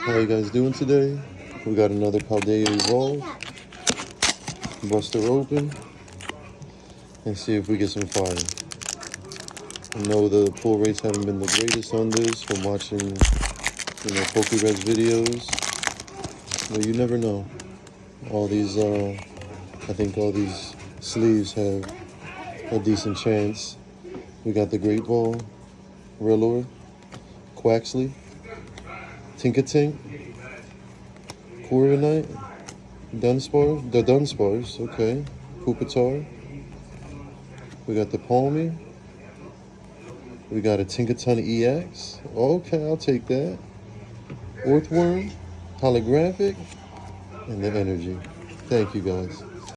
How you guys doing today? We got another Paldea Evolved. Bust her open and see if we get some fire. I know the pull rates haven't been the greatest on this from watching, PokeRed's videos, but you never know. All these, I think all these sleeves have a decent chance. We got the Great Ball, Rellor, Quaxley, Tinkaton, Corviknight, Dunsparce, okay, Pupitar. We got the Palmy. We got a Tinkaton EX. Okay, I'll take that. Orthworm, Holographic, and the Energy. Thank you guys.